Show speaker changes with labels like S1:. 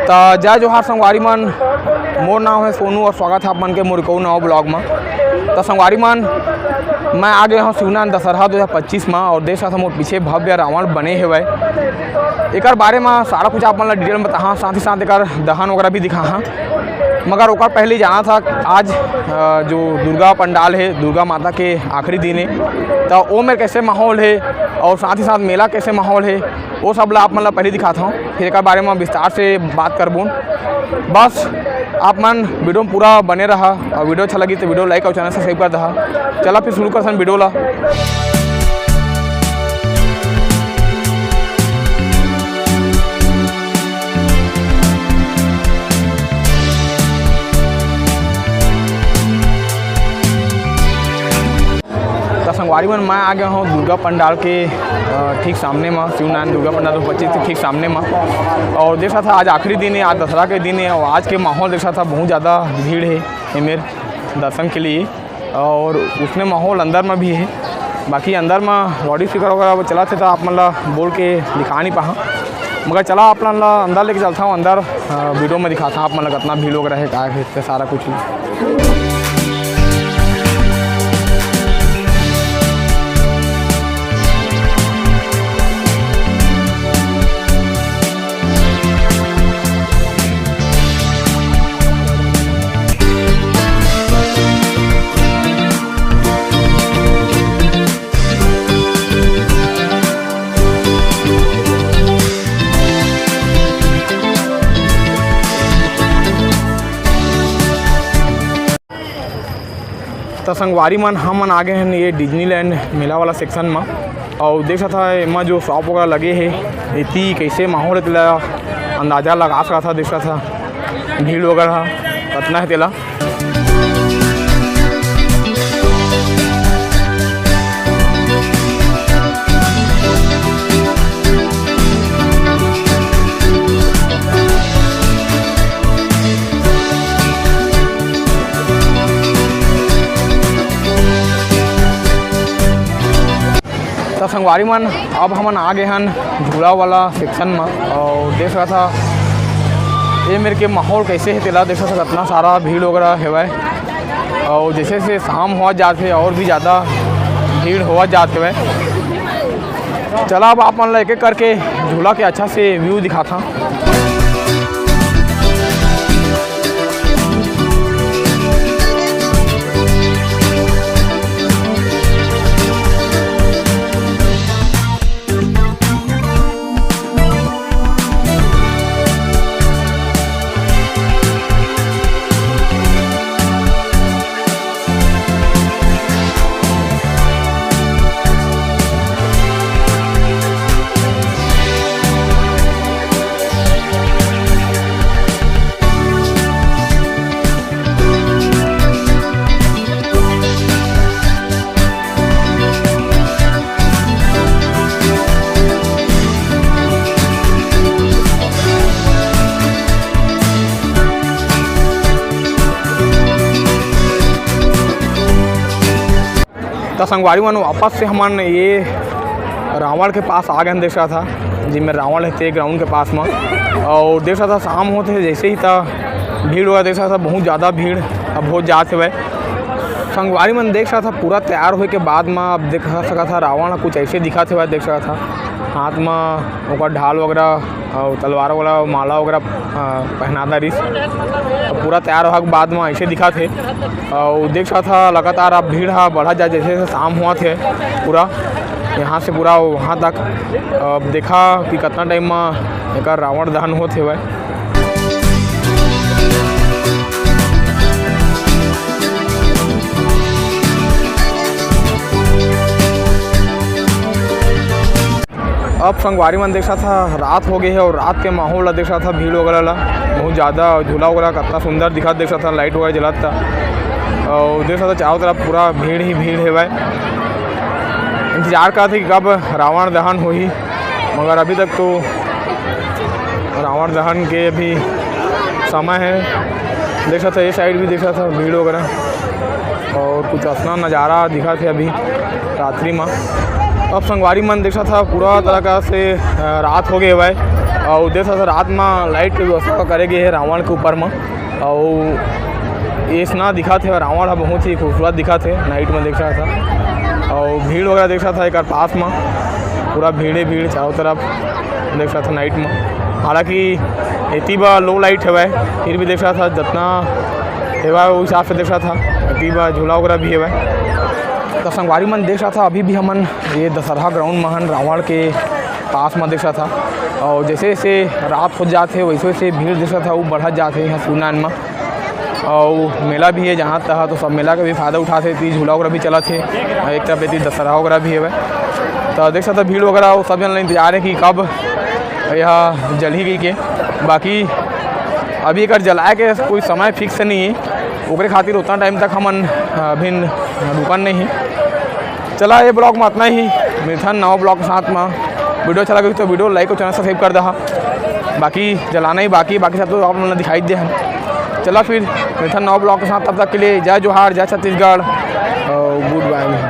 S1: तो जय जोहार संगवारी मन, मोर नाम है सोनू और स्वागत है आप मन के मोर को नवा ब्लॉग में। तो संगवारी मन, मैं आ गया हूँ शिवनान दशहरा 2025 में और देख सकते मोर पीछे भव्य रावण बने हुए। एक बारे में सारा कुछ आप मन डिटेल में बता, साथ ही साथ एक दहन वगैरह भी दिखा हाँ। मगर ओकर पहले जाना था, आज जो दुर्गा पंडाल है, दुर्गा माता के आखिरी दिन है, तो वो में कैसे माहौल है और साथ ही साथ मेला कैसे माहौल है वो सब ला आप मन पहले दिखाता हूँ। फिर एक बारे में विस्तार से बात करबूँ। बस आप मन वीडियो में पूरा बने रहा और वीडियो अच्छा लगी तो वीडियो लाइक और चैनल सब्सक्राइब कर दहा। चला फिर शुरू कर सन वीडियो ला। संगवारी मन, मैं आ गया हूँ दुर्गा पंडाल के ठीक सामने में, शिवनारायण दुर्गा पंडाल 2025 के ठीक सामने में। और देखा था आज आखिरी दिन है, आज दशहरा के दिन है और आज के माहौल देखा था बहुत ज़्यादा भीड़ है मेरे दर्शन के लिए। और उसमें माहौल अंदर में भी है, बाकी अंदर में लाउड स्पीकर वगैरह चला थे तो आप मतलब बोल के दिखा नहीं पा, मगर चला आप अंदर लेके चलता हूँ। अंदर वीडियो में दिखाता हूँ आप मतलब कितना भीड़ वगैरह है, क्या है सारा कुछ। तो संगवारी मन, हम मन आ गए हैं ये डिज्नीलैंड मेला वाला सेक्शन में। और देख सकता है इमा जो शॉप वगैरह लगे है, इतनी कैसे माहौल है तेला अंदाज़ा लगा सकता था। देख सकता था भीड़ वगैरह कितना है तेला। तो संगवारी मन, अब हम आ गए हैं झूला वाला सेक्शन में और देख रहा था ये मेरे के माहौल कैसे है तेला। देख सकता इतना सारा भीड़ वगैरह है और जैसे जैसे शाम हुआ जाते और भी ज़्यादा भीड़ हुआ जाते हुए। चला अब आप मन एक एक करके झूला के अच्छा से व्यू दिखाता। तो संगवारी मन, वापस से हमन ये रावण के पास आ गए। देख रहा था जिनमें रावण रहते ग्राउंड के पास में और देख रहा था शाम होते जैसे ही था भीड़ हुआ। देख रहा था बहुत ज़्यादा भीड़ अब बहुत जाते हुए। संगवारी मन देख रहा था पूरा तैयार होने के बाद में अब देख सका था रावण कुछ ऐसे दिखाते हुए। देख रहा था हाथ में ढाल वगैरह और तलवार वगैरह माला वगैरह पहनाता रिस, पूरा तैयार होने के बाद में ऐसे दिखा थे। और देख रहा था लगातार अब भीड़ बढ़ा जाए जैसे जैसे शाम हुआ थे, पूरा यहाँ से पूरा वहाँ तक। अब देखा कि कितना टाइम में एक रावण दहन होते हुए। अब संगवारी मन देख रहा था रात हो गई है और रात के माहौल देख रहा था भीड़ वगैरह ला बहुत ज़्यादा। झूला वगैरह कितना सुंदर दिखा देख रहा था, लाइट वगैरह जलाता था और देख रहा था चारों तरफ पूरा भीड़ ही भीड़ है भाई। इंतज़ार कर रहा था कि कब रावण दहन हो ही, मगर अभी तक तो रावण दहन के अभी समय है। देख रहा था ये साइड भी देख रहा था भीड़ वगैरह और कुछ असना नज़ारा दिखा थे अभी रात्रि में। अब संगवारी मन देख रहा था पूरा तरह का से रात हो गए हुआ है और देख सकते रात में लाइट के व्यवस्था करेगी है रावण के ऊपर में। और ये इतना दिखा थे रावण बहुत ही खूबसूरत दिखा थे नाइट में देख रहा था। और भीड़ वगैरह देख रहा था एक पास में पूरा भीड़ चारों तरफ देख रहा था नाइट में। हालांकि इतनी बार लो लाइट है फिर भी देख रहा था जितना है उस हिसाब से देख रहा था। इतनी बार झूला वगैरह भी है। तो संगवारी मन देख रहा था अभी भी हमन ये दशहरा ग्राउंड में रावण के पास में देख रहा था। और जैसे जैसे रात हो जाते वैसे वैसे भीड़ देख रहा था वो बढ़त जाते यहाँ सूरनारायण में। और मेला भी है जहाँ तहाँ तो सब मेला का भी फ़ायदा उठाते थे। झूला वगैरह भी चला थे एक तरफ पे दशहरा वगैरह भी है। तो देख सकते भीड़ वगैरह वो सब जन इंतजार है कि कब यह जल ही गई के। बाकी अभी अगर जलाए के कोई समय फिक्स नहीं है ओकरे खातिर उतना टाइम तक हमन अभी रुकन नहीं। चला ये ब्लॉग में इतना ही। मिथन नवा ब्लॉग के साथ में वीडियो अच्छा लगे तो वीडियो लाइक और चैनल सब्सक्राइब कर दहा। बाकी जलाना ही बाकी सब तो आप लोगों ने दिखाई दे हम। चला फिर मिथन नवा ब्लॉग के साथ तब तक के लिए जय जोहार, जय छत्तीसगढ़, गुड बाय।